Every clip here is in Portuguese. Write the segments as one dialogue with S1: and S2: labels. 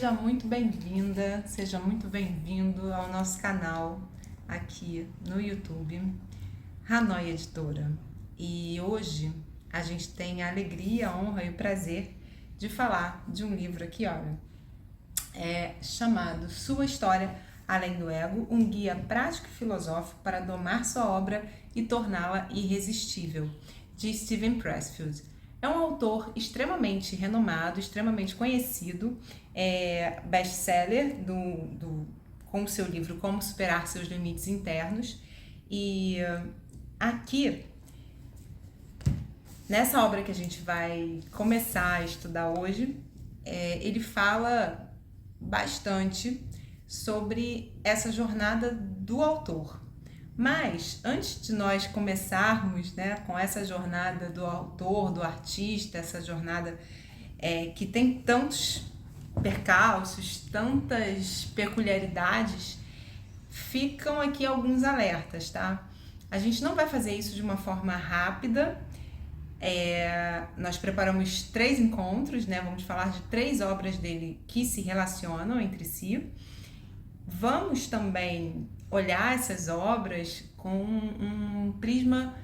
S1: Seja muito bem-vinda, seja muito bem-vindo ao nosso canal aqui no YouTube, Hanoi Editora. E hoje a gente tem a alegria, a honra e o prazer de falar de um livro aqui, olha, chamado Sua História Além do Ego, um guia prático e filosófico para domar sua obra e torná-la irresistível, de Steven Pressfield. É um autor extremamente renomado, extremamente conhecido, best-seller com o seu livro Como Superar Seus Limites Internos. E aqui, nessa obra que a gente vai começar a estudar hoje, ele fala bastante sobre essa jornada do autor. Mas, antes de nós começarmos, né, com essa jornada do autor, do artista, essa jornada que tem tantos percalços, tantas peculiaridades, ficam aqui alguns alertas, tá? A gente não vai fazer isso de uma forma rápida. Nós preparamos 3 encontros, né? Vamos falar de 3 obras dele que se relacionam entre si. Vamos também olhar essas obras com um prisma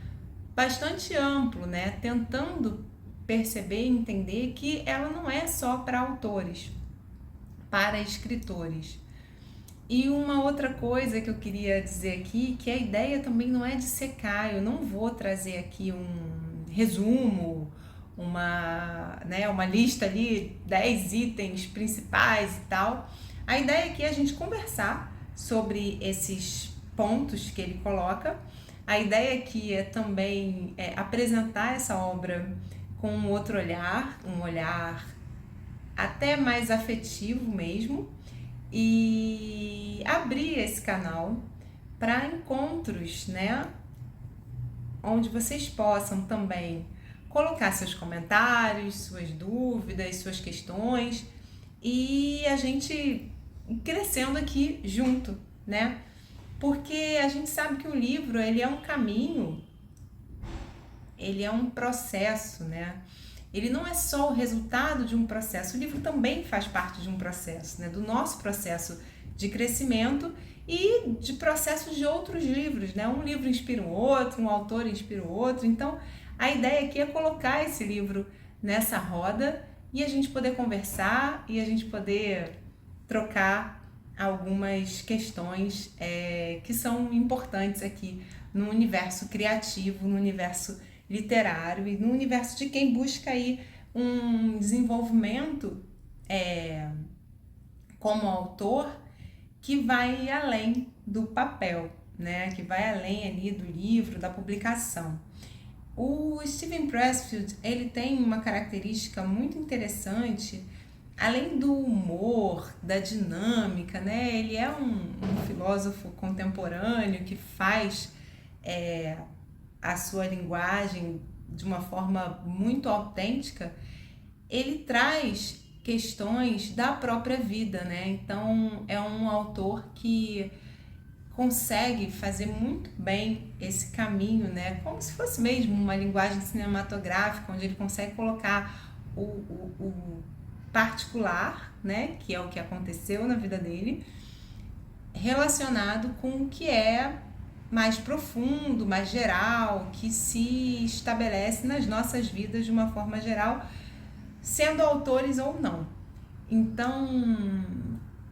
S1: bastante amplo, né? Tentando perceber e entender que ela não é só para autores, para escritores. E uma outra coisa que eu queria dizer aqui, que a ideia também não é de secar, eu não vou trazer aqui um resumo, uma lista ali, 10 itens principais e tal. A ideia aqui é a gente conversar sobre esses pontos que ele coloca. A ideia aqui é também apresentar essa obra com um outro olhar, um olhar até mais afetivo mesmo, e abrir esse canal para encontros, né? Onde vocês possam também colocar seus comentários, suas dúvidas, suas questões, e a gente crescendo aqui junto, né? Porque a gente sabe que o livro, ele é um caminho, ele é um processo, né? Ele não é só o resultado de um processo, o livro também faz parte de um processo, né? Do nosso processo de crescimento e de processos de outros livros, né? Um livro inspira o outro, um autor inspira o outro. Então, a ideia aqui é colocar esse livro nessa roda e a gente poder conversar e a gente poder trocar algumas questões que são importantes aqui no universo criativo, no universo literário e no universo de quem busca aí um desenvolvimento como autor que vai além do papel, né? Que vai além ali do livro, da publicação. O Steven Pressfield, ele tem uma característica muito interessante, além do humor, da dinâmica, né? Ele é um filósofo contemporâneo que faz a sua linguagem de uma forma muito autêntica. Ele traz questões da própria vida, né? Então é um autor que consegue fazer muito bem esse caminho, né? Como se fosse mesmo uma linguagem cinematográfica, onde ele consegue colocar o particular, né? Que é o que aconteceu na vida dele, relacionado com o que é mais profundo, mais geral, que se estabelece nas nossas vidas de uma forma geral, sendo autores ou não. Então,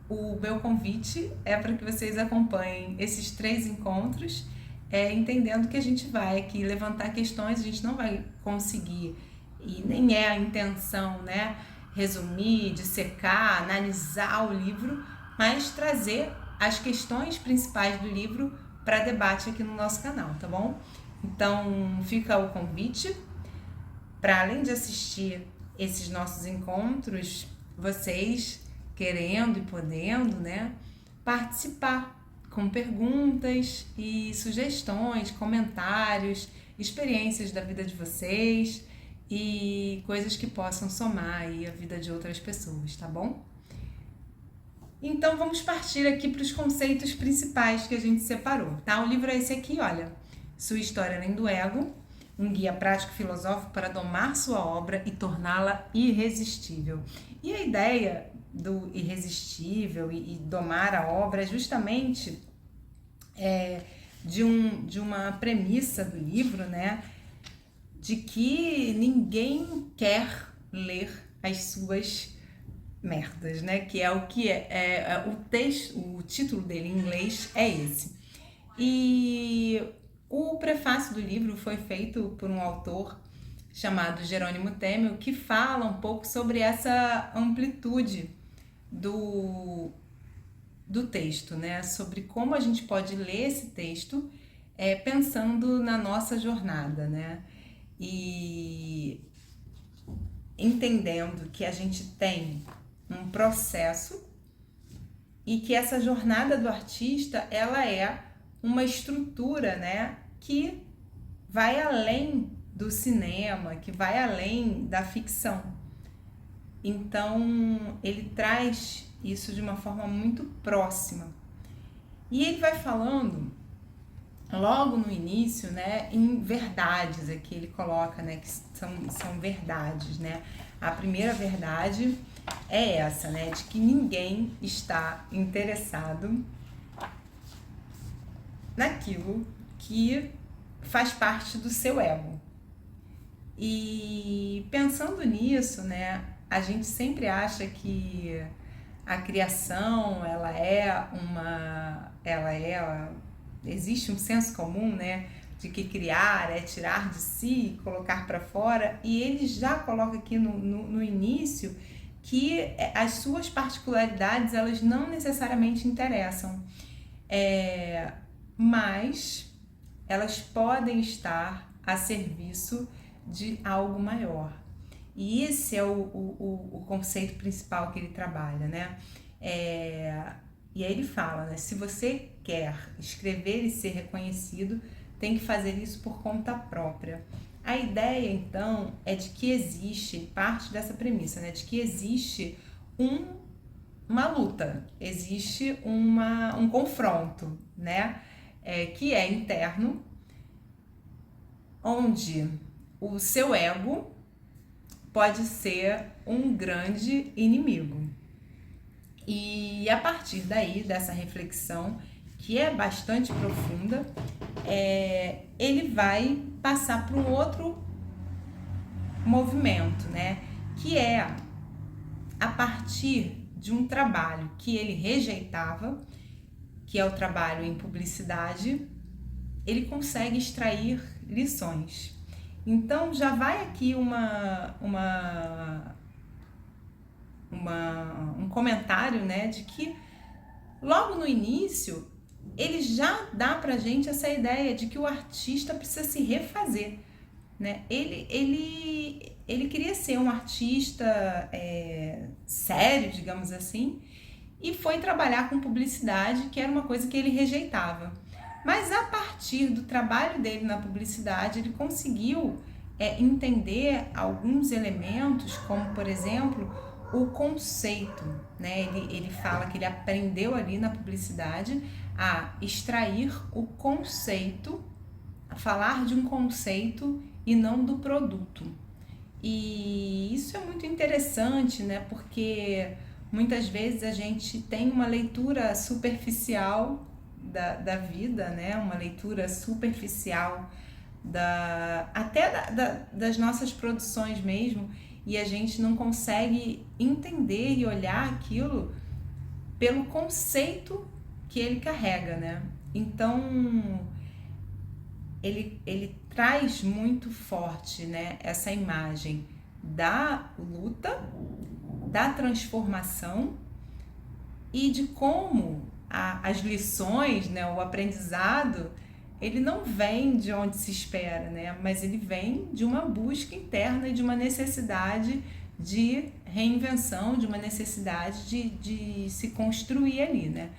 S1: o meu convite é para que vocês acompanhem esses 3 encontros, entendendo que a gente vai aqui levantar questões, a gente não vai conseguir, e nem é a intenção, né, resumir, dissecar, analisar o livro, mas trazer as questões principais do livro para debate aqui no nosso canal, tá bom? Então, fica o convite para, além de assistir esses nossos encontros, vocês querendo e podendo, né, participar com perguntas e sugestões, comentários, experiências da vida de vocês e coisas que possam somar aí a vida de outras pessoas, tá bom? Então vamos partir aqui para os conceitos principais que a gente separou, tá? O livro é esse aqui, olha, Sua História Além do Ego, um guia prático e filosófico para domar sua obra e torná-la irresistível. E a ideia do irresistível e domar a obra é justamente de uma premissa do livro, né, de que ninguém quer ler as suas merdas, né, que é o que o texto, o título dele em inglês é esse. E o prefácio do livro foi feito por um autor chamado Jerônimo Temel, que fala um pouco sobre essa amplitude do texto, né? Sobre como a gente pode ler esse texto pensando na nossa jornada, né? E entendendo que a gente tem um processo e que essa jornada do artista, ela é uma estrutura, né, que vai além do cinema, que vai além da ficção. Então, ele traz isso de uma forma muito próxima. E ele vai falando, logo no início, né, em verdades, aqui ele coloca, né, que são verdades, né. A primeira verdade é essa, né, de que ninguém está interessado naquilo que faz parte do seu ego. E pensando nisso, né, a gente sempre acha que a criação, existe um senso comum, né, de que criar é tirar de si e colocar para fora, e ele já coloca aqui no início que as suas particularidades, elas não necessariamente interessam, mas elas podem estar a serviço de algo maior. E esse é o conceito principal que ele trabalha, né? E aí ele fala, né? Se você quer escrever e ser reconhecido, tem que fazer isso por conta própria. A ideia, então, é de que existe, parte dessa premissa, né? De que existe uma luta, existe um confronto, né? Que é interno, onde o seu ego pode ser um grande inimigo. E a partir daí, dessa reflexão, que é bastante profunda, ele vai passar para um outro movimento, né? Que é a partir de um trabalho que ele rejeitava, que é o trabalho em publicidade, ele consegue extrair lições. Então já vai aqui um comentário, né, de que logo no início ele já dá pra gente essa ideia de que o artista precisa se refazer, né? Ele queria ser um artista sério, digamos assim, e foi trabalhar com publicidade, que era uma coisa que ele rejeitava. Mas a partir do trabalho dele na publicidade, ele conseguiu entender alguns elementos, como, por exemplo, o conceito, né? Ele fala que ele aprendeu ali na publicidade a extrair o conceito, a falar de um conceito e não do produto. E isso é muito interessante, né? Porque muitas vezes a gente tem uma leitura superficial da vida, né? Uma leitura superficial das nossas produções mesmo, e a gente não consegue entender e olhar aquilo pelo conceito que ele carrega, né? Então, ele traz muito forte, né, essa imagem da luta, da transformação e de como as lições, né, o aprendizado, ele não vem de onde se espera, né, mas ele vem de uma busca interna e de uma necessidade de reinvenção, de uma necessidade de se construir ali, né.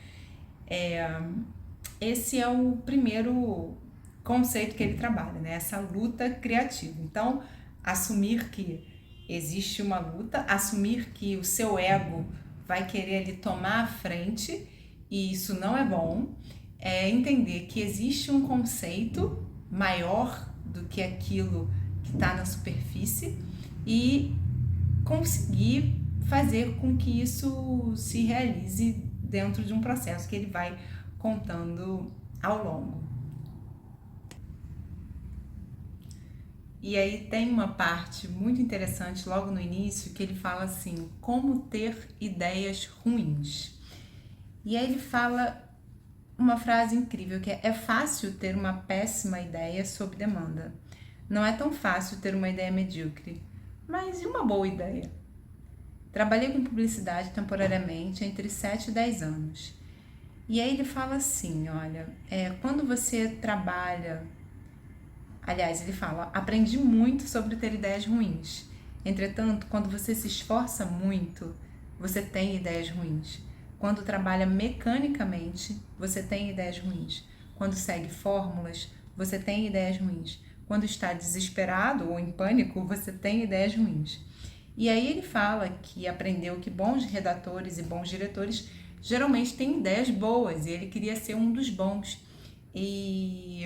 S1: Esse é o primeiro conceito que ele trabalha, né, essa luta criativa. Então, assumir que existe uma luta, assumir que o seu ego vai querer ali tomar a frente, e isso não é bom, entender que existe um conceito maior do que aquilo que está na superfície e conseguir fazer com que isso se realize dentro de um processo que ele vai contando ao longo. E aí tem uma parte muito interessante logo no início que ele fala assim, como ter ideias ruins. E aí ele fala uma frase incrível que é fácil ter uma péssima ideia sob demanda. Não é tão fácil ter uma ideia medíocre, mas e uma boa ideia? Trabalhei com publicidade temporariamente entre 7 e 10 anos. E aí ele fala assim, olha, quando você trabalha... Aliás, ele fala, aprendi muito sobre ter ideias ruins. Entretanto, quando você se esforça muito, você tem ideias ruins. Quando trabalha mecanicamente, você tem ideias ruins. Quando segue fórmulas, você tem ideias ruins. Quando está desesperado ou em pânico, você tem ideias ruins. E aí ele fala que aprendeu que bons redatores e bons diretores geralmente têm ideias boas, e ele queria ser um dos bons. E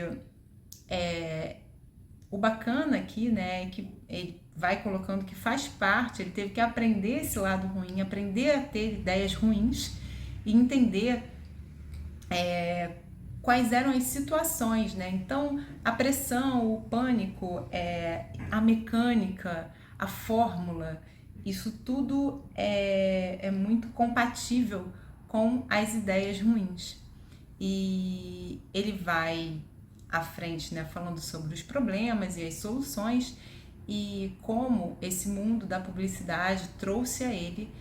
S1: o bacana aqui, né, é que ele vai colocando que faz parte, ele teve que aprender esse lado ruim, aprender a ter ideias ruins e entender quais eram as situações, né? Então, a pressão, o pânico, a mecânica, a fórmula, isso tudo é muito compatível com as ideias ruins. E ele vai à frente, né, falando sobre os problemas e as soluções e como esse mundo da publicidade trouxe a ele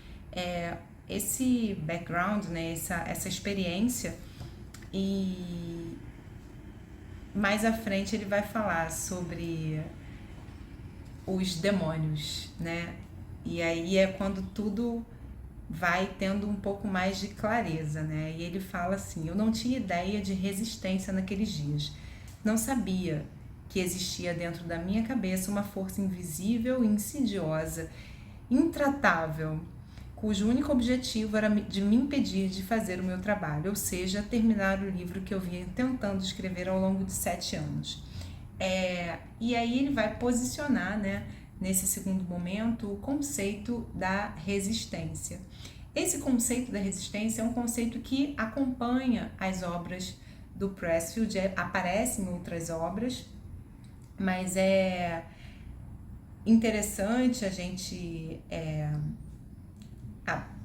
S1: esse background, né, essa experiência. E mais à frente ele vai falar sobre os demônios, né? E aí é quando tudo vai tendo um pouco mais de clareza, né? E ele fala assim, eu não tinha ideia de resistência naqueles dias. Não sabia que existia dentro da minha cabeça uma força invisível e insidiosa, intratável, cujo único objetivo era de me impedir de fazer o meu trabalho, ou seja, terminar o livro que eu vinha tentando escrever ao longo de 7 anos. E aí ele vai posicionar, né, nesse segundo momento, o conceito da resistência. Esse conceito da resistência é um conceito que acompanha as obras do Pressfield, aparece em outras obras, mas é interessante a gente...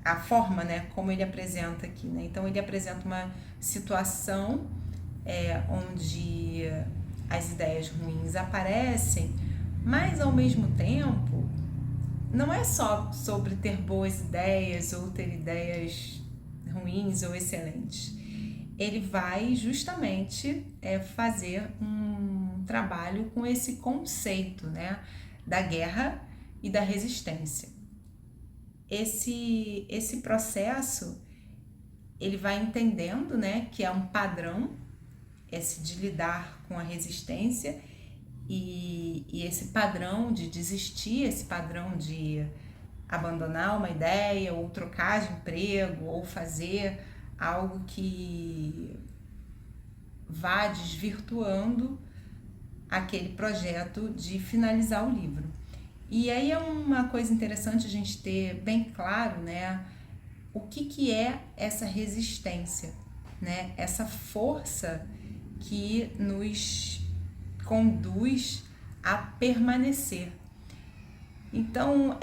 S1: a forma, né, como ele apresenta aqui, né? Então ele apresenta uma situação onde as ideias ruins aparecem, mas ao mesmo tempo não é só sobre ter boas ideias ou ter ideias ruins ou excelentes. Ele vai justamente fazer um trabalho com esse conceito, né, da guerra e da resistência. Esse processo, ele vai entendendo, né, que é um padrão, esse de lidar com a resistência e esse padrão de desistir, esse padrão de abandonar uma ideia ou trocar de emprego ou fazer algo que vá desvirtuando aquele projeto de finalizar o livro. E aí é uma coisa interessante a gente ter bem claro, né, o que é essa resistência, né, essa força que nos conduz a permanecer. Então,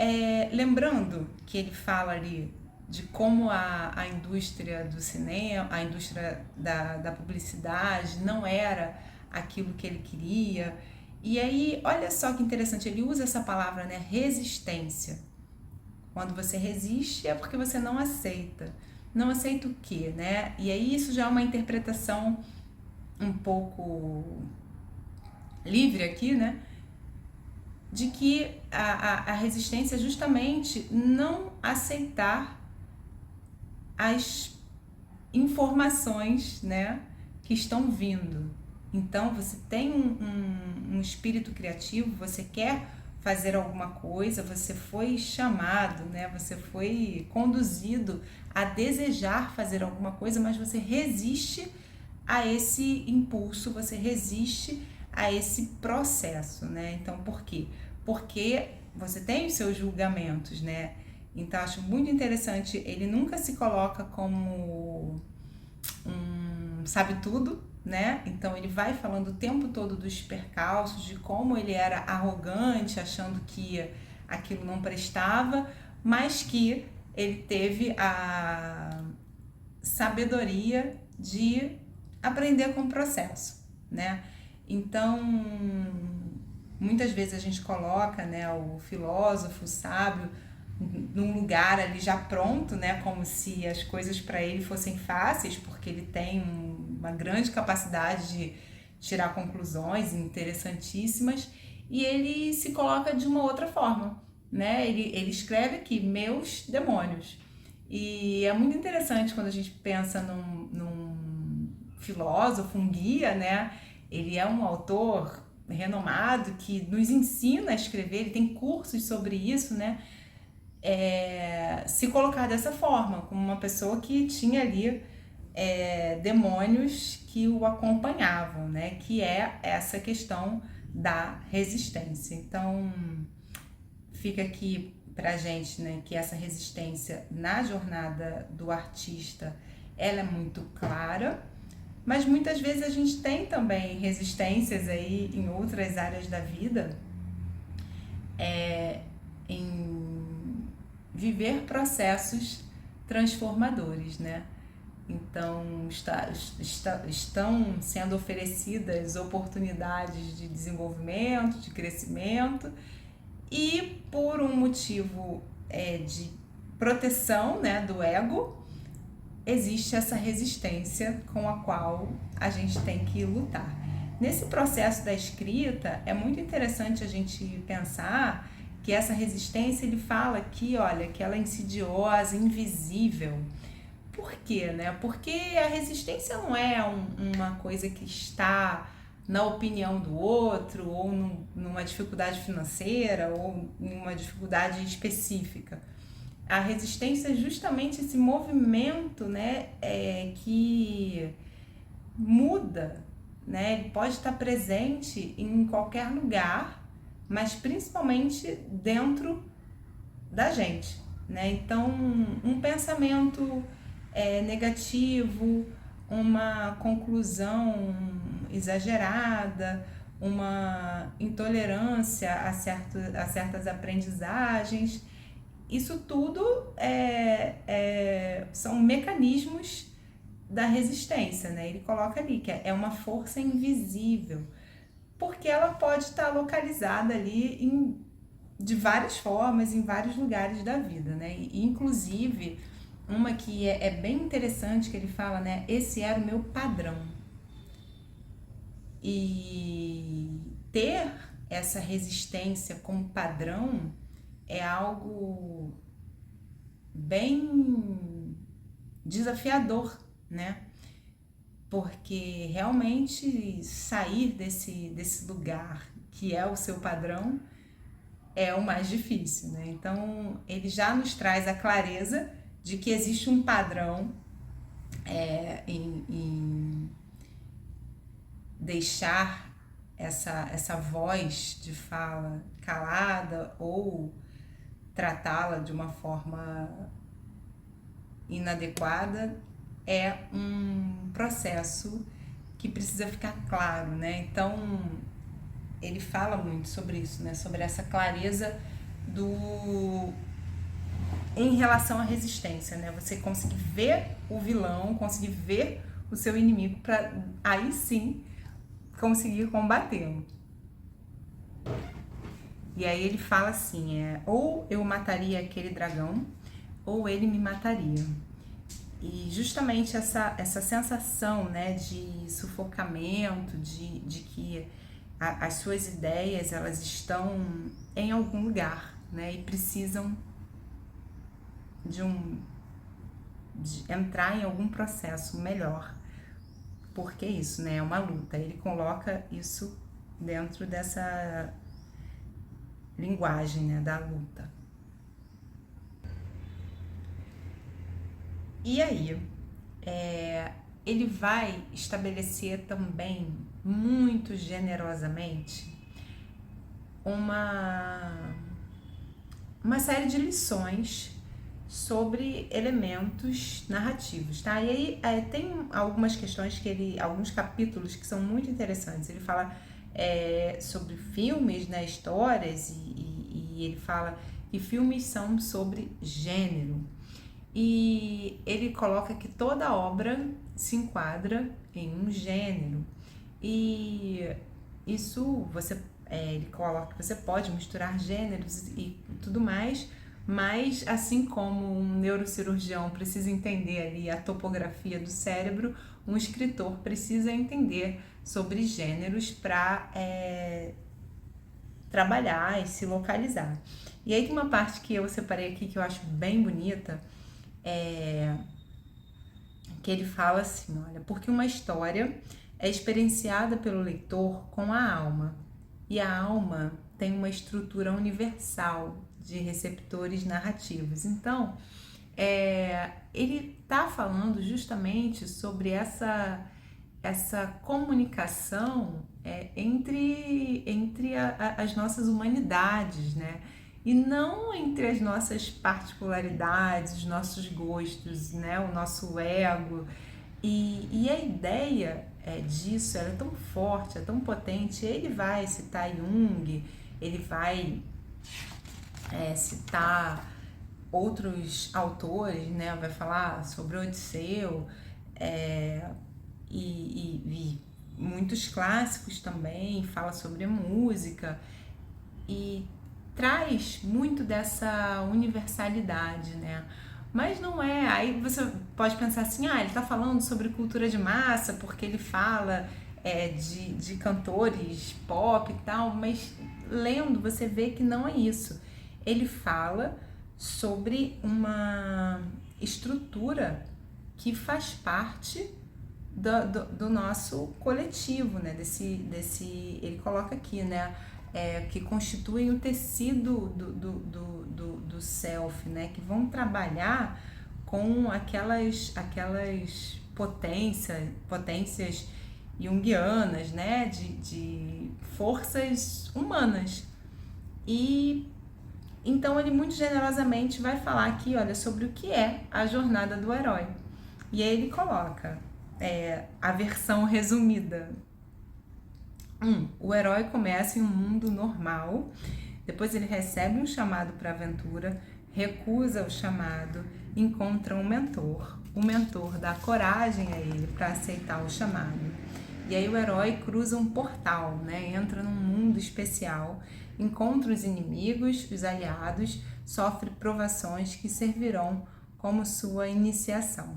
S1: lembrando que ele fala ali de como a indústria do cinema, a indústria da publicidade não era aquilo que ele queria. E aí, olha só que interessante, ele usa essa palavra, né, resistência. Quando você resiste é porque você não aceita. Não aceita o quê, né? E aí isso já é uma interpretação um pouco livre aqui, né? De que a resistência é justamente não aceitar as informações, né, que estão vindo. Então, você tem um espírito criativo, você quer fazer alguma coisa, você foi chamado, né, você foi conduzido a desejar fazer alguma coisa, mas você resiste a esse impulso, você resiste a esse processo, né? Então, por quê? Porque você tem os seus julgamentos, né? Então, acho muito interessante. Ele nunca se coloca como um sabe-tudo, né? Então, ele vai falando o tempo todo dos percalços, de como ele era arrogante, achando que aquilo não prestava, mas que ele teve a sabedoria de aprender com o processo, né? Então, muitas vezes a gente coloca, né, o filósofo, o sábio, num lugar ali já pronto, né, como se as coisas para ele fossem fáceis, porque ele tem uma grande capacidade de tirar conclusões interessantíssimas, e ele se coloca de uma outra forma, né? Ele escreve aqui, meus demônios. E é muito interessante quando a gente pensa num filósofo, um guia, né? Ele é um autor renomado que nos ensina a escrever, ele tem cursos sobre isso, né? Se colocar dessa forma, como uma pessoa que tinha ali demônios que o acompanhavam, né? Que é essa questão da resistência. Então, fica aqui pra gente, né, que essa resistência na jornada do artista, ela é muito clara, mas muitas vezes a gente tem também resistências aí em outras áreas da vida, em viver processos transformadores, né? Então, estão sendo oferecidas oportunidades de desenvolvimento, de crescimento, e por um motivo de proteção, né, do ego, existe essa resistência com a qual a gente tem que lutar. Nesse processo da escrita, é muito interessante a gente pensar que essa resistência, ele fala aqui, olha, que ela é insidiosa, invisível. Por quê, né? Porque a resistência não é uma coisa que está na opinião do outro, ou numa dificuldade financeira, ou numa dificuldade específica. A resistência é justamente esse movimento, né, que muda, né? Ele pode estar presente em qualquer lugar, mas principalmente dentro da gente, né? Então, um pensamento negativo, uma conclusão exagerada, uma intolerância a certas aprendizagens, isso tudo são mecanismos da resistência, né? Ele coloca ali que é uma força invisível, porque ela pode estar localizada ali de várias formas, em vários lugares da vida, né? E, inclusive, uma que é bem interessante, que ele fala, né? Esse era o meu padrão. E ter essa resistência como padrão é algo bem desafiador, né? Porque realmente sair desse lugar que é o seu padrão é o mais difícil, né? Então, ele já nos traz a clareza de que existe um padrão em deixar essa voz de fala calada ou tratá-la de uma forma inadequada, é um processo que precisa ficar claro, né? Então, ele fala muito sobre isso, né? Sobre essa clareza em relação à resistência, né? Você conseguir ver o vilão, conseguir ver o seu inimigo para aí sim conseguir combatê-lo. E aí ele fala assim, ou eu mataria aquele dragão, ou ele me mataria. E justamente essa sensação, né, de sufocamento, de que as suas ideias, elas estão em algum lugar, né, e precisam de entrar em algum processo melhor. Porque isso, né, é uma luta. Ele coloca isso dentro dessa linguagem, né, da luta. E aí, ele vai estabelecer também, muito generosamente, uma série de lições sobre elementos narrativos, tá? E aí tem algumas questões alguns capítulos que são muito interessantes. Ele fala sobre filmes, né, histórias, e ele fala que filmes são sobre gênero. E ele coloca que toda obra se enquadra em um gênero. E isso ele coloca que você pode misturar gêneros e tudo mais, mas assim como um neurocirurgião precisa entender ali a topografia do cérebro, um escritor precisa entender sobre gêneros para trabalhar e se localizar. E aí tem uma parte que eu separei aqui que eu acho bem bonita, que ele fala assim, olha, porque uma história é experienciada pelo leitor com a alma, e a alma tem uma estrutura universal de receptores narrativos. Então, ele está falando justamente sobre essa comunicação entre as nossas humanidades, né? E não entre as nossas particularidades, os nossos gostos, né? O nosso ego. E a ideia disso ela é tão forte, é tão potente. Ele vai citar Jung, ele vai citar outros autores, né? Vai falar sobre Odisseu e muitos clássicos também, fala sobre a música e traz muito dessa universalidade, né? Mas não é, aí você pode pensar assim, ele tá falando sobre cultura de massa porque ele fala de cantores pop e tal, mas lendo você vê que não é isso. Ele fala sobre uma estrutura que faz parte do nosso coletivo, né? Ele coloca aqui, né? Que constituem o tecido do self, né? Que vão trabalhar com aquelas potências junguianas, né? De forças humanas. E então ele muito generosamente vai falar aqui, olha, sobre o que é a jornada do herói. E aí ele coloca a versão resumida. O herói começa em um mundo normal, depois ele recebe um chamado para a aventura, recusa o chamado, encontra um mentor. O mentor dá coragem a ele para aceitar o chamado. E aí o herói cruza um portal, né? Entra num mundo especial, encontra os inimigos, os aliados, sofre provações que servirão como sua iniciação.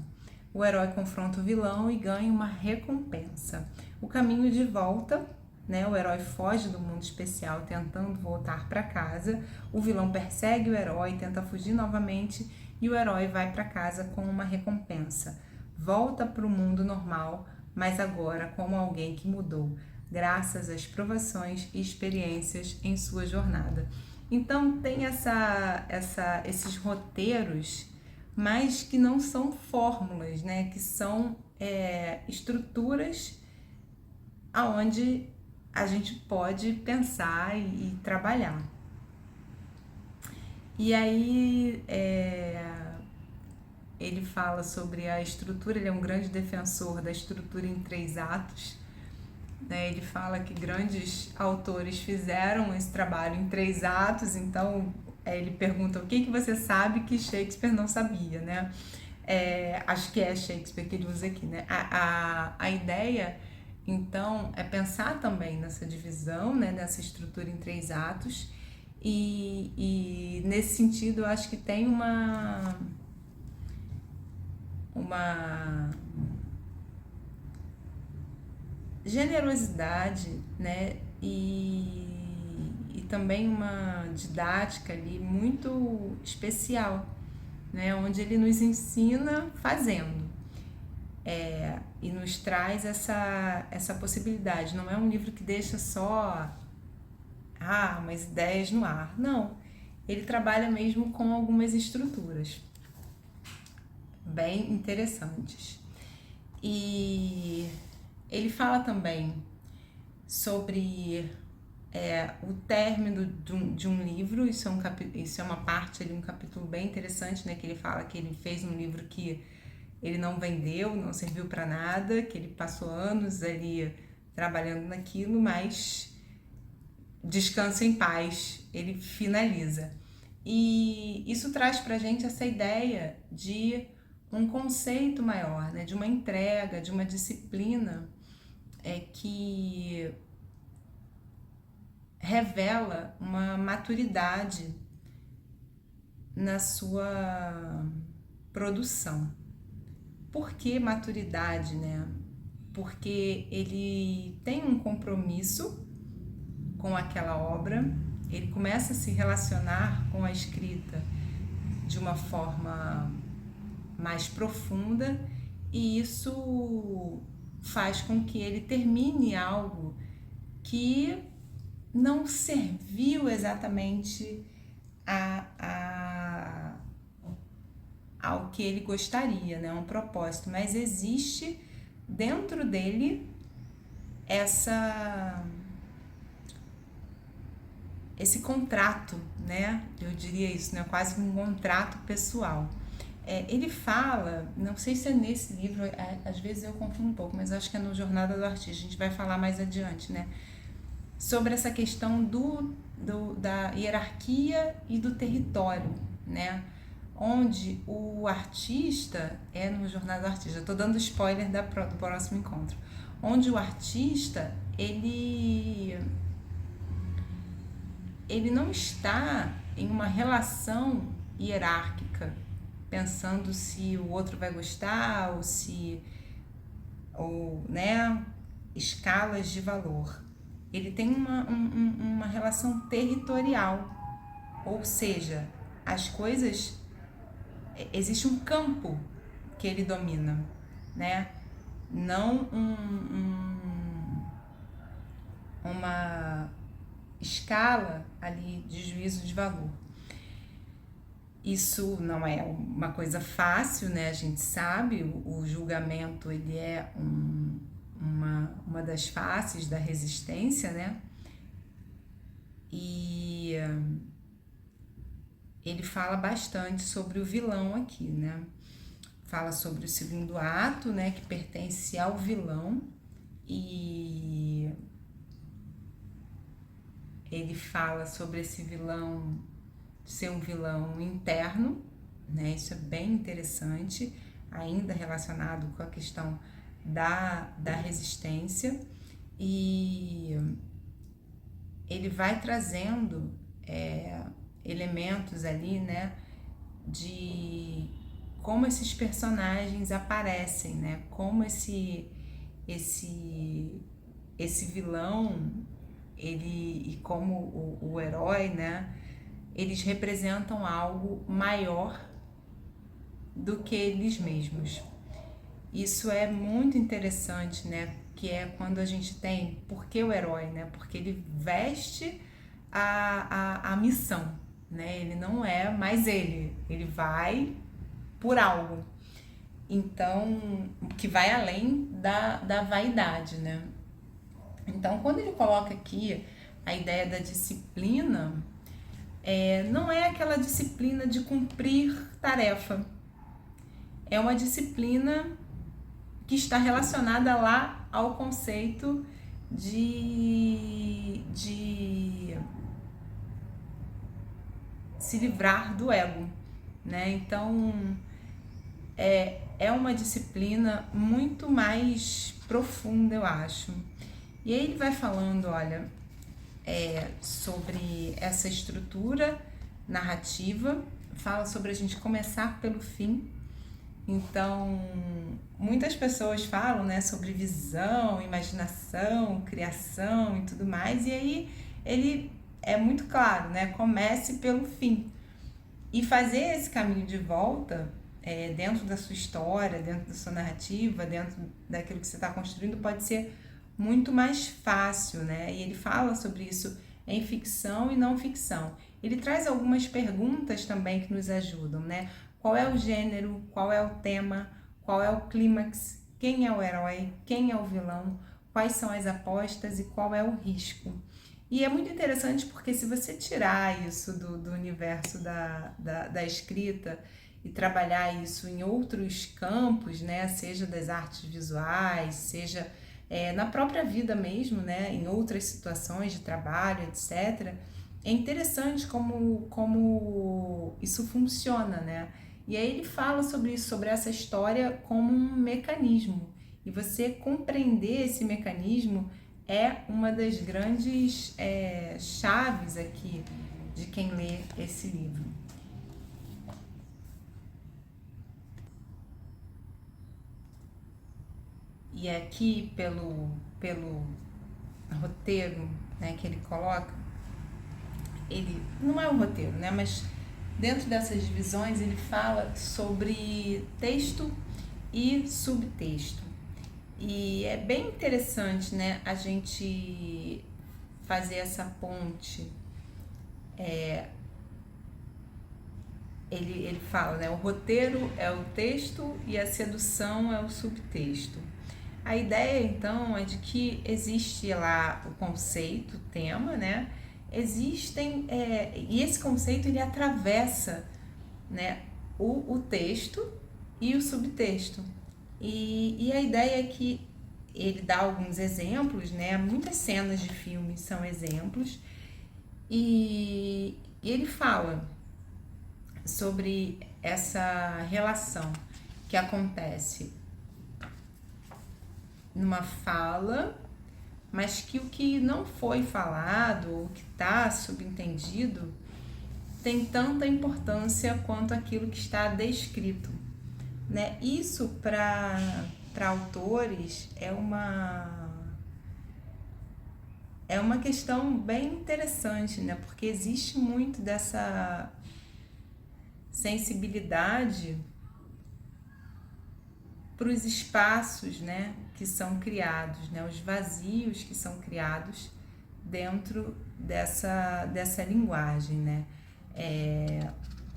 S1: O herói confronta o vilão e ganha uma recompensa. O caminho de volta, né? O herói foge do mundo especial tentando voltar para casa. O vilão persegue o herói, tenta fugir novamente e o herói vai para casa com uma recompensa. Volta para o mundo normal, mas agora como alguém que mudou, graças às provações e experiências em sua jornada. Então tem esses roteiros, mas que não são fórmulas, né? Que são estruturas aonde a gente pode pensar e trabalhar. E aí ele fala sobre a estrutura, ele é um grande defensor da estrutura em 3 atos, né? Ele fala que grandes autores fizeram esse trabalho em 3 atos, então ele pergunta o que você sabe que Shakespeare não sabia, né? Acho que é Shakespeare que ele usa aqui, né? A ideia, então, é pensar também nessa divisão, né? Nessa estrutura em 3 atos e nesse sentido eu acho que tem uma generosidade, né? E também uma didática ali muito especial, né? Onde ele nos ensina fazendo e nos traz essa possibilidade. Não é um livro que deixa só umas ideias no ar. Não, ele trabalha mesmo com algumas estruturas bem interessantes. E ele fala também sobre o término de um livro. Isso é uma parte ali, um capítulo bem interessante, né? Que ele fala que ele fez um livro que ele não vendeu, não serviu para nada, que ele passou anos ali trabalhando naquilo, mas descansa em paz, ele finaliza. E isso traz pra gente essa ideia de um conceito maior, né? De uma entrega, de uma disciplina que revela uma maturidade na sua produção. Por que maturidade, né? Porque ele tem um compromisso com aquela obra, ele começa a se relacionar com a escrita de uma forma mais profunda, e isso faz com que ele termine algo que não serviu exatamente ao que ele gostaria, né? Um propósito, mas existe dentro dele esse contrato, né? Eu diria isso, né? Quase um contrato pessoal. Ele fala, não sei se é nesse livro, às vezes eu confundo um pouco, mas acho que é no Jornada do Artista, a gente vai falar mais adiante, né? Sobre essa questão da hierarquia e do território, né? Onde o artista, no Jornada do Artista, estou dando spoiler do próximo encontro, onde o artista, ele não está em uma relação hierárquica, pensando se o outro vai gostar né, escalas de valor. Ele tem uma relação territorial, ou seja, as coisas, existe um campo que ele domina, né? Não uma escala ali de juízo de valor. Isso não é uma coisa fácil, né? A gente sabe, o julgamento, ele é uma das faces da resistência, né? E ele fala bastante sobre o vilão aqui, né? Fala sobre o segundo ato, né? Que pertence ao vilão, e ele fala sobre esse vilão ser um vilão interno, né? Isso é bem interessante, ainda relacionado com a questão da resistência, e ele vai trazendo elementos ali, né? De como esses personagens aparecem, né? Como esse vilão, e como o herói, né? Eles representam algo maior do que eles mesmos. Isso é muito interessante, né? Que é quando a gente tem, por que o herói, né? Porque ele veste a missão, né? Ele não é mais ele vai por algo. Então, que vai além da vaidade, né? Então, quando ele coloca aqui a ideia da disciplina, não é aquela disciplina de cumprir tarefa. É uma disciplina que está relacionada lá ao conceito de se livrar do ego, né? Então, é uma disciplina muito mais profunda, eu acho. E aí ele vai falando, olha, sobre essa estrutura narrativa, fala sobre a gente começar pelo fim. Então, muitas pessoas falam, né, sobre visão, imaginação, criação e tudo mais, e aí ele é muito claro, né, comece pelo fim. E fazer esse caminho de volta, dentro da sua história, dentro da sua narrativa, dentro daquilo que você está construindo, pode ser muito mais fácil, né? E ele fala sobre isso em ficção e não ficção. Ele traz algumas perguntas também que nos ajudam, né? Qual é o gênero, qual é o tema, qual é o clímax, quem é o herói, quem é o vilão, quais são as apostas e qual é o risco. E é muito interessante porque se você tirar isso do universo da escrita e trabalhar isso em outros campos, né, seja das artes visuais, seja na própria vida mesmo, né, em outras situações de trabalho, etc., é interessante como isso funciona, né? E aí ele fala sobre isso, sobre essa história como um mecanismo. E você compreender esse mecanismo é uma das grandes chaves aqui de quem lê esse livro. E aqui, pelo roteiro, né, que ele coloca, ele não é um roteiro, né, mas dentro dessas divisões ele fala sobre texto e subtexto. E é bem interessante, né, a gente fazer essa ponte. Ele fala, né, o roteiro é o texto e a sedução é o subtexto. A ideia, então, é de que existe lá o conceito, o tema, né? Existem, e esse conceito ele atravessa, né, o texto e o subtexto. E a ideia é que ele dá alguns exemplos, né? Muitas cenas de filmes são exemplos, e ele fala sobre essa relação que acontece numa fala, mas que o que não foi falado ou que está subentendido tem tanta importância quanto aquilo que está descrito, né? Isso para autores é uma questão bem interessante, né? Porque existe muito dessa sensibilidade para os espaços, né, que são criados, né, os vazios que são criados dentro dessa linguagem, né?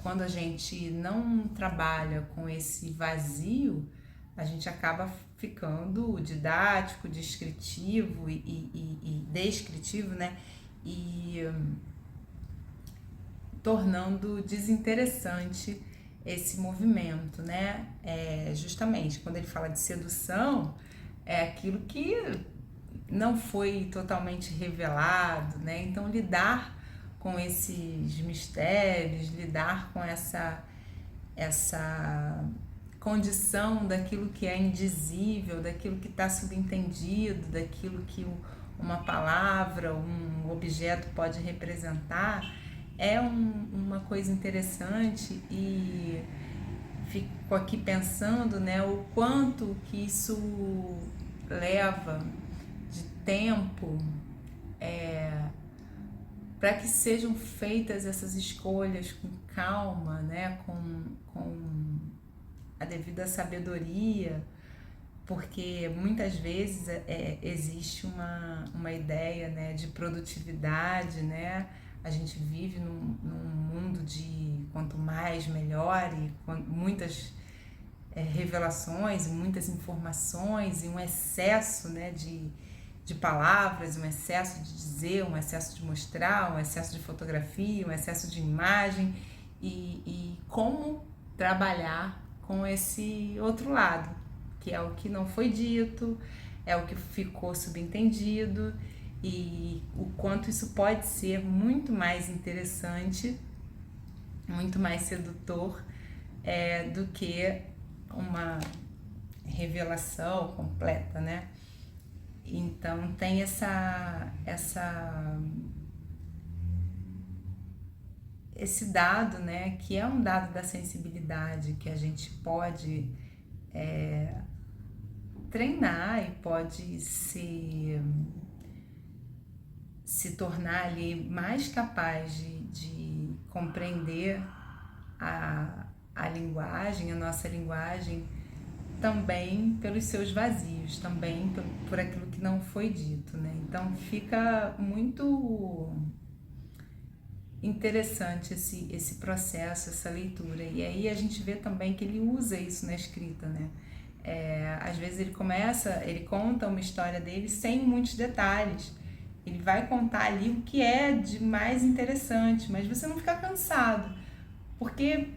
S1: Quando a gente não trabalha com esse vazio, a gente acaba ficando didático, descritivo e descritivo, né? E tornando desinteressante esse movimento, né? Justamente quando ele fala de sedução, é aquilo que não foi totalmente revelado, né? Então lidar com esses mistérios, lidar com essa condição daquilo que é indizível, daquilo que está subentendido, daquilo que uma palavra, um objeto pode representar, é uma coisa interessante. E fico aqui pensando, né, o quanto que isso leva de tempo para que sejam feitas essas escolhas com calma, né, com a devida sabedoria, porque muitas vezes existe uma ideia, né, de produtividade, né? A gente vive num mundo de quanto mais melhor, e muitas revelações, muitas informações, e um excesso, né, de palavras, um excesso de dizer, um excesso de mostrar, um excesso de fotografia, um excesso de imagem, e como trabalhar com esse outro lado, que é o que não foi dito, é o que ficou subentendido, e o quanto isso pode ser muito mais interessante, muito mais sedutor do que uma revelação completa, né? Então tem esse dado, né, que é um dado da sensibilidade, que a gente pode treinar e pode se tornar ali mais capaz de compreender a linguagem, a nossa linguagem, também pelos seus vazios, também por aquilo que não foi dito, né? Então fica muito interessante esse processo, essa leitura. E aí a gente vê também que ele usa isso na escrita, né? Às vezes ele conta uma história dele sem muitos detalhes. Ele vai contar ali o que é de mais interessante, mas você não fica cansado, porque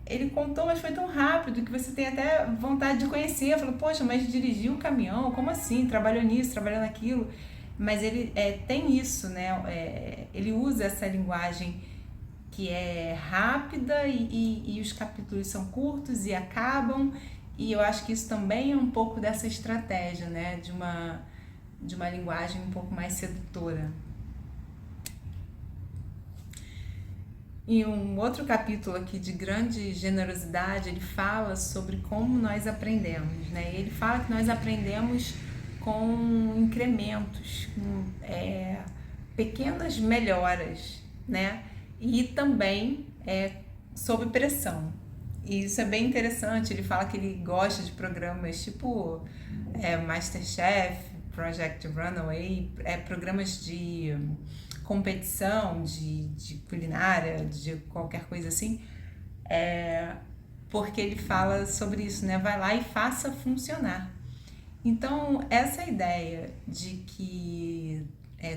S1: ele contou, mas foi tão rápido que você tem até vontade de conhecer. Falou, poxa, mas dirigiu o caminhão? Como assim? Trabalhou nisso, trabalhou naquilo? Mas ele tem isso, né? Ele usa essa linguagem que é rápida e os capítulos são curtos e acabam. E eu acho que isso também é um pouco dessa estratégia, né? De uma linguagem um pouco mais sedutora. E um outro capítulo aqui de grande generosidade, ele fala sobre como nós aprendemos, né? Ele fala que nós aprendemos com incrementos, com pequenas melhoras, né? E também sob pressão. E isso é bem interessante. Ele fala que ele gosta de programas tipo MasterChef, Project Runway, programas de competição, de culinária, de qualquer coisa assim, porque ele fala sobre isso, né? Vai lá e faça funcionar. Então, essa ideia de que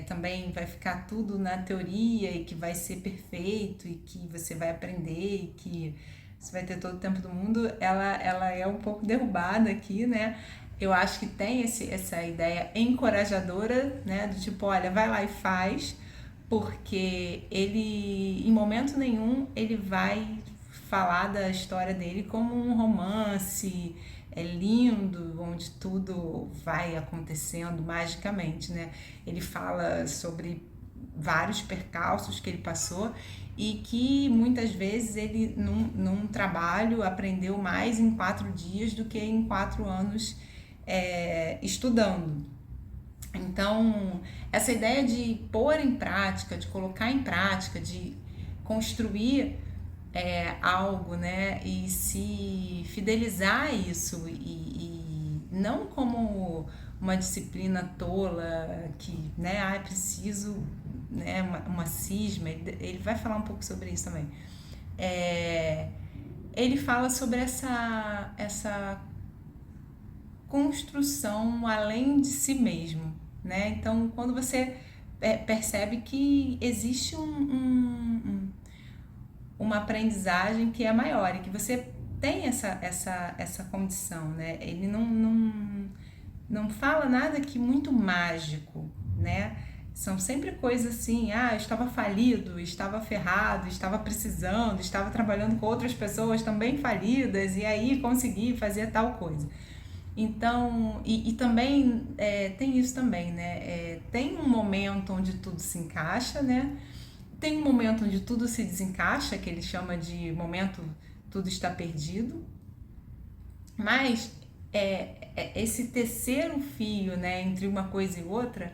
S1: também vai ficar tudo na teoria e que vai ser perfeito e que você vai aprender e que você vai ter todo o tempo do mundo, ela é um pouco derrubada aqui, né? Eu acho que tem essa ideia encorajadora, né? Do tipo, olha, vai lá e faz, porque ele, em momento nenhum, ele vai falar da história dele como um romance lindo, onde tudo vai acontecendo magicamente, né? Ele fala sobre vários percalços que ele passou e que muitas vezes ele, num trabalho, aprendeu mais em 4 dias do que em 4 anos estudando. Então, essa ideia de pôr em prática, de colocar em prática, de construir algo, né, e se fidelizar a isso e não como uma disciplina tola que, né, é preciso, né, uma cisma. Ele vai falar um pouco sobre isso também. Ele fala sobre essa construção além de si mesmo, né? Então, quando você percebe que existe uma aprendizagem que é maior e que você tem essa condição, né? Ele não fala nada que muito mágico, né? São sempre coisas assim, eu estava falido, estava ferrado, estava precisando, estava trabalhando com outras pessoas também falidas e aí consegui fazer tal coisa. Então, e também tem isso também, né? Tem um momento onde tudo se encaixa, né? Tem um momento onde tudo se desencaixa, que ele chama de momento tudo está perdido. Mas esse terceiro fio, né, entre uma coisa e outra,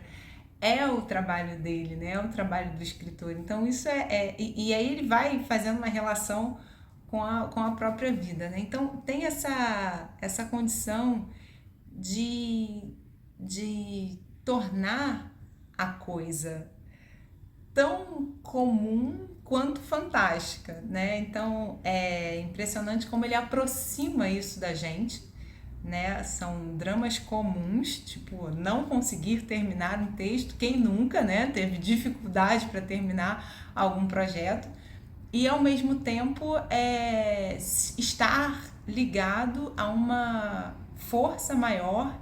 S1: é o trabalho dele, né? É o trabalho do escritor. Então, isso e aí ele vai fazendo uma relação com a própria vida, né? Então, tem essa condição de tornar a coisa tão comum quanto fantástica, né? Então, é impressionante como ele aproxima isso da gente, né? São dramas comuns, tipo, não conseguir terminar um texto, quem nunca, né, teve dificuldade para terminar algum projeto, e ao mesmo tempo estar ligado a uma força maior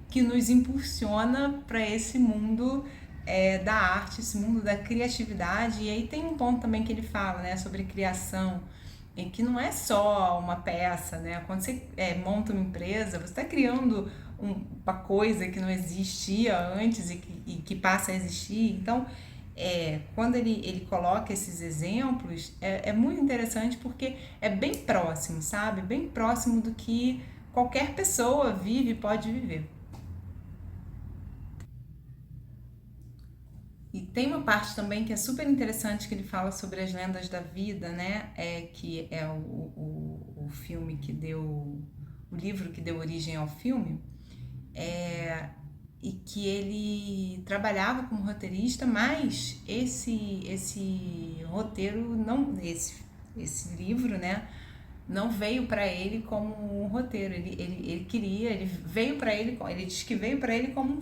S1: que nos impulsiona para esse mundo da arte, esse mundo da criatividade. E aí tem um ponto também que ele fala, né, sobre criação, em que não é só uma peça, né? Quando você monta uma empresa, você está criando uma coisa que não existia antes e que passa a existir. Então, quando ele coloca esses exemplos, é muito interessante porque é bem próximo, sabe? Bem próximo do que qualquer pessoa vive e pode viver. E tem uma parte também que é super interessante que ele fala sobre as lendas da vida, né? Que é o filme que deu... o livro que deu origem ao filme. E que ele trabalhava como roteirista, mas esse roteiro, não, esse livro, né, não veio para ele como um roteiro. Ele queria, ele veio para ele, ele diz que veio para ele como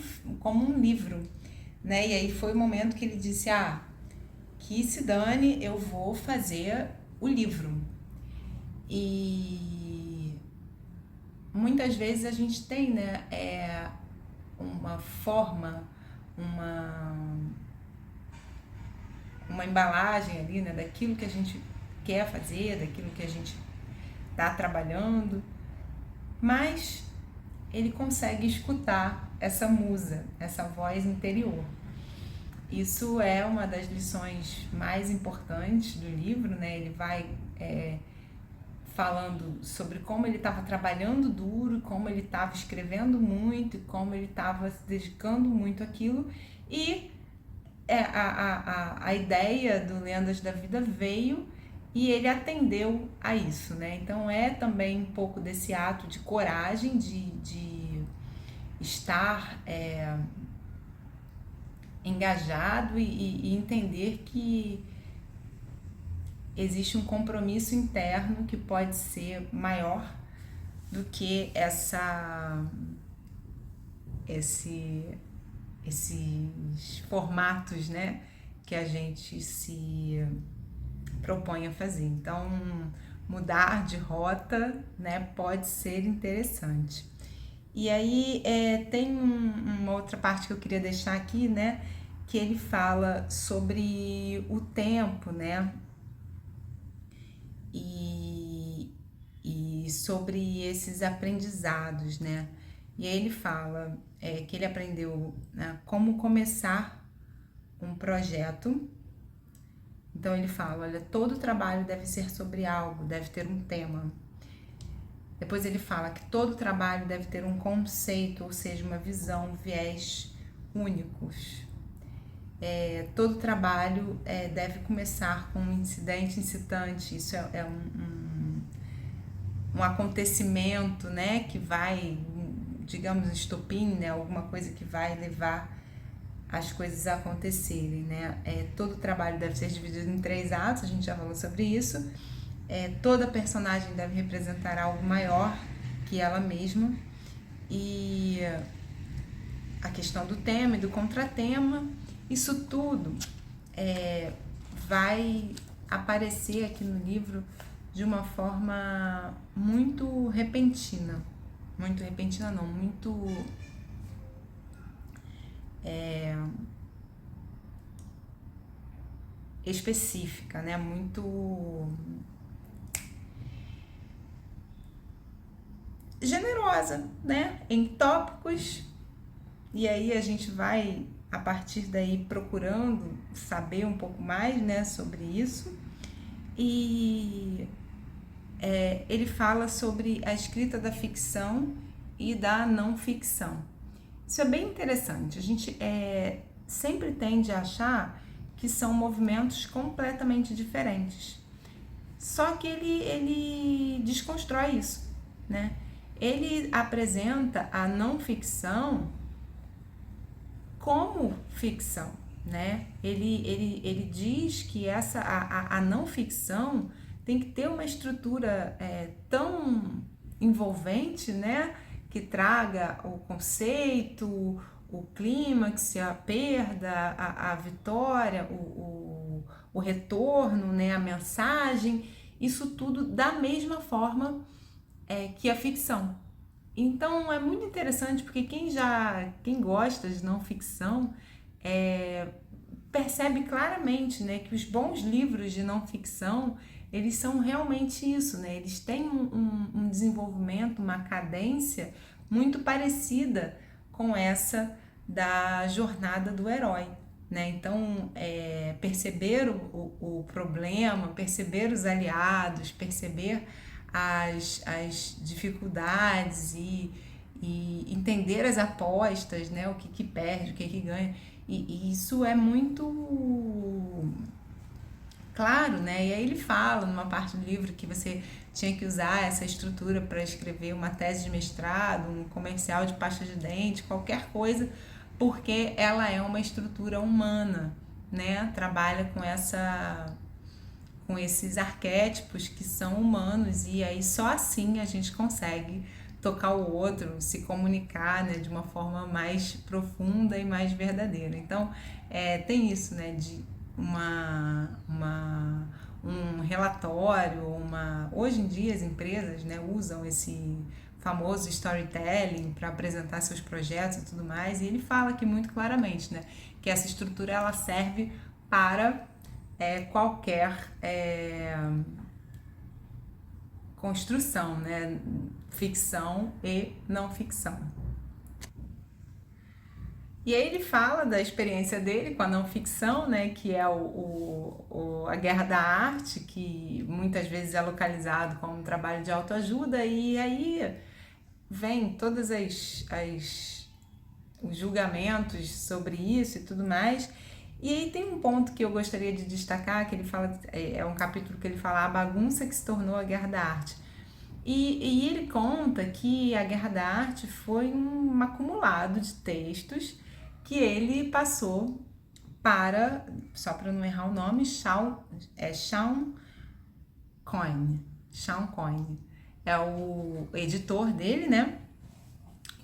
S1: um livro, né? E aí foi o momento que ele disse, que se dane, eu vou fazer o livro. E muitas vezes a gente tem, né, uma forma, uma, uma embalagem ali, né, daquilo que a gente quer fazer, daquilo que a gente está trabalhando, mas ele consegue escutar essa musa, essa voz interior. Isso é uma das lições mais importantes do livro, né? Ele vai falando sobre como ele estava trabalhando duro, como ele estava escrevendo muito, como ele estava se dedicando muito àquilo, e a ideia do Lendas da Vida veio e ele atendeu a isso, né? Então é também um pouco desse ato de coragem, de estar engajado e entender que existe um compromisso interno que pode ser maior do que esses formatos, né, que a gente se propõe a fazer. Então, mudar de rota, né, pode ser interessante. E aí tem uma outra parte que eu queria deixar aqui, né, que ele fala sobre o tempo, né, e sobre esses aprendizados, né? E aí ele fala que ele aprendeu, né, como começar um projeto. Então ele fala, olha, todo trabalho deve ser sobre algo, deve ter um tema. Depois ele fala que todo trabalho deve ter um conceito, ou seja, uma visão, um viés únicos. Todo trabalho deve começar com um incidente incitante, isso é um acontecimento, né, que vai, digamos, estopim, né, alguma coisa que vai levar as coisas a acontecerem, né. Todo trabalho deve ser dividido em 3 atos, a gente já falou sobre isso. Toda personagem deve representar algo maior que ela mesma, e a questão do tema e do contratema, isso tudo vai aparecer aqui no livro de uma forma muito repentina. Muito repentina não, muito específica, né? Muito generosa, né? Em tópicos. E aí a gente vai, a partir daí, procurando saber um pouco mais, né, sobre isso. E ele fala sobre a escrita da ficção e da não ficção. Isso é bem interessante. A gente sempre tende a achar que são movimentos completamente diferentes. Só que ele desconstrói isso, né? Ele apresenta a não ficção como ficção, né? Ele diz que a não ficção tem que ter uma estrutura tão envolvente, né? Que traga o conceito, o clímax, a perda, a vitória, o retorno, né? A mensagem, isso tudo da mesma forma que a ficção. Então é muito interessante porque quem gosta de não ficção percebe claramente, né, que os bons livros de não ficção, eles são realmente isso, né? Eles têm um desenvolvimento, uma cadência muito parecida com essa da jornada do herói, né? Então, perceber o problema, perceber os aliados, perceber as dificuldades e entender as apostas, né? O que perde, o que ganha. E isso é muito claro, né? E aí ele fala numa parte do livro que você tinha que usar essa estrutura para escrever uma tese de mestrado, um comercial de pasta de dente, qualquer coisa, porque ela é uma estrutura humana, né? Trabalha com esses arquétipos que são humanos, e aí só assim a gente consegue tocar o outro, se comunicar, né, de uma forma mais profunda e mais verdadeira. Então, tem isso, né, de um relatório, hoje em dia as empresas, né, usam esse famoso storytelling para apresentar seus projetos e tudo mais, e ele fala aqui muito claramente, né, que essa estrutura ela serve para qualquer construção, né, ficção e não ficção. E aí ele fala da experiência dele com a não ficção, né, que é a Guerra da Arte, que muitas vezes é localizado como um trabalho de autoajuda, e aí vem todos os julgamentos sobre isso e tudo mais. E aí tem um ponto que eu gostaria de destacar, que ele fala, é um capítulo que ele fala a bagunça que se tornou a Guerra da Arte. E ele conta que a Guerra da Arte foi um acumulado de textos que ele passou para, só para não errar o nome, Sean Coyne. Sean Coyne é o editor dele, né?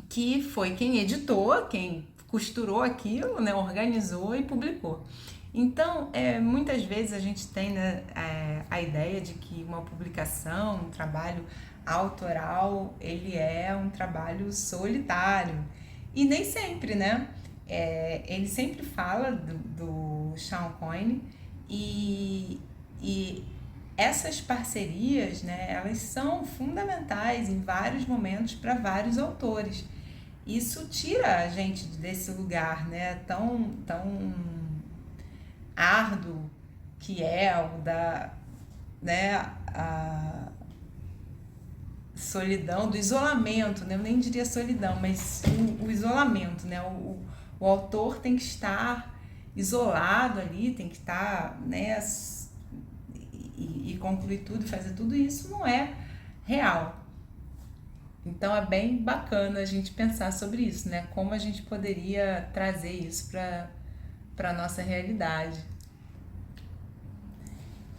S1: Que foi quem editou, quem costurou aquilo, né? Organizou e publicou. Então, muitas vezes a gente tem, né, a ideia de que uma publicação, um trabalho autoral, ele é um trabalho solitário. E nem sempre, né? Ele sempre fala do Sean Coyne e essas parcerias, né, elas são fundamentais em vários momentos para vários autores. Isso tira a gente desse lugar, né, tão árduo que é o da, né, a solidão, do isolamento, né? Eu nem diria solidão, mas o isolamento, né? O autor tem que estar isolado ali, tem que estar, né, e concluir tudo, fazer tudo isso não é real. Então é bem bacana a gente pensar sobre isso, né? Como a gente poderia trazer isso para a nossa realidade.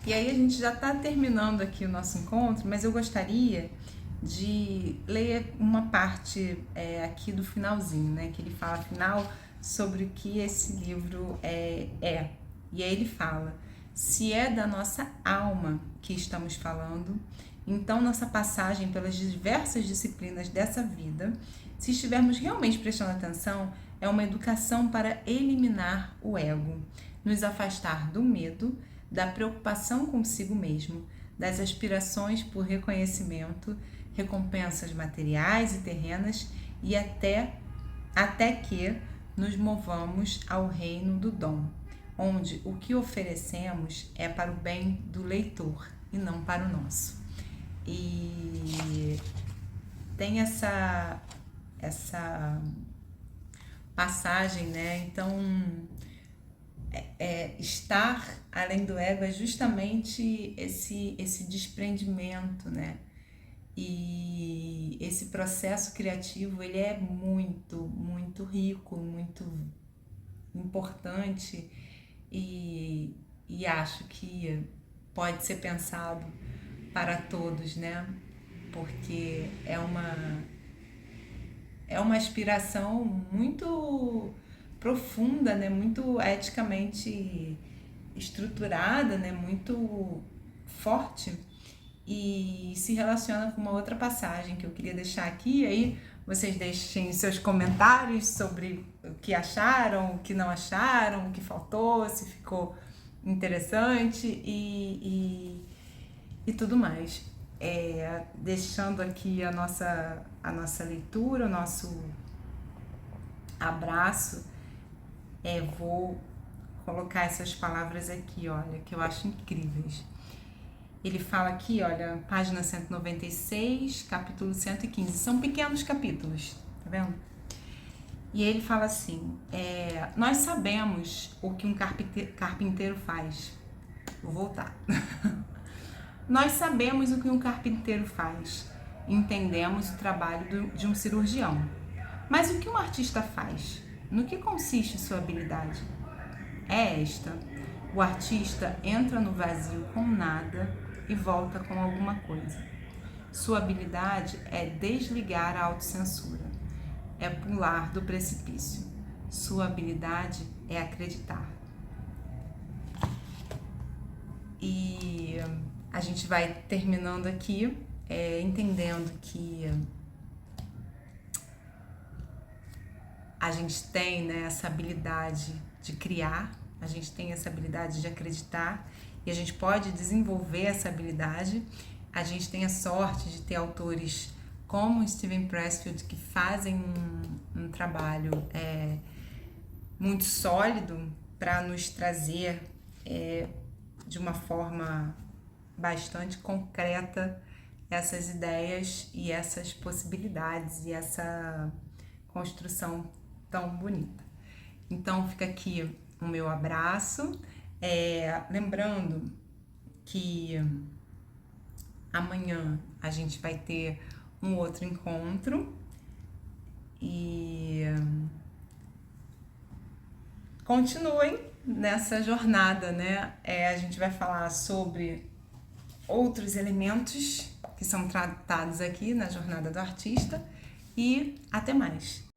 S1: E aí a gente já está terminando aqui o nosso encontro, mas eu gostaria de ler uma parte aqui do finalzinho, né? Que ele fala afinal sobre o que esse livro é. E aí ele fala: se é da nossa alma que estamos falando, então nossa passagem pelas diversas disciplinas dessa vida, se estivermos realmente prestando atenção, é uma educação para eliminar o ego, nos afastar do medo, da preocupação consigo mesmo, das aspirações por reconhecimento, recompensas materiais e terrenas e até que nos movamos ao reino do dom, onde o que oferecemos é para o bem do leitor e não para o nosso. E tem essa passagem, né? Então, estar além do ego é justamente esse desprendimento, né? E esse processo criativo, ele é muito, muito rico, muito importante e acho que pode ser pensado para todos, né? Porque é uma aspiração muito profunda, né? Muito eticamente estruturada, né? Muito forte, e se relaciona com uma outra passagem que eu queria deixar aqui. Aí vocês deixem seus comentários sobre o que acharam, o que não acharam, o que faltou, se ficou interessante e tudo mais. Deixando aqui a nossa leitura, o nosso abraço, vou colocar essas palavras aqui, olha, que eu acho incríveis. Ele fala aqui, olha, página 196, capítulo 115. São pequenos capítulos, tá vendo? E ele fala assim: nós sabemos o que um carpinteiro faz. Vou voltar. Nós sabemos o que um carpinteiro faz. Entendemos o trabalho de um cirurgião. Mas o que um artista faz? No que consiste sua habilidade? É esta: o artista entra no vazio com nada e volta com alguma coisa. Sua habilidade é desligar a autocensura, é pular do precipício. Sua habilidade é acreditar. E a gente vai terminando aqui, entendendo que a gente tem, né, essa habilidade de criar, a gente tem essa habilidade de acreditar e a gente pode desenvolver essa habilidade. A gente tem a sorte de ter autores como Steven Pressfield que fazem um trabalho muito sólido para nos trazer de uma forma bastante concreta essas ideias e essas possibilidades e essa construção tão bonita. Então fica aqui o meu abraço, lembrando que amanhã a gente vai ter um outro encontro e continuem nessa jornada, né? A gente vai falar sobre outros elementos que são tratados aqui na jornada do artista e até mais!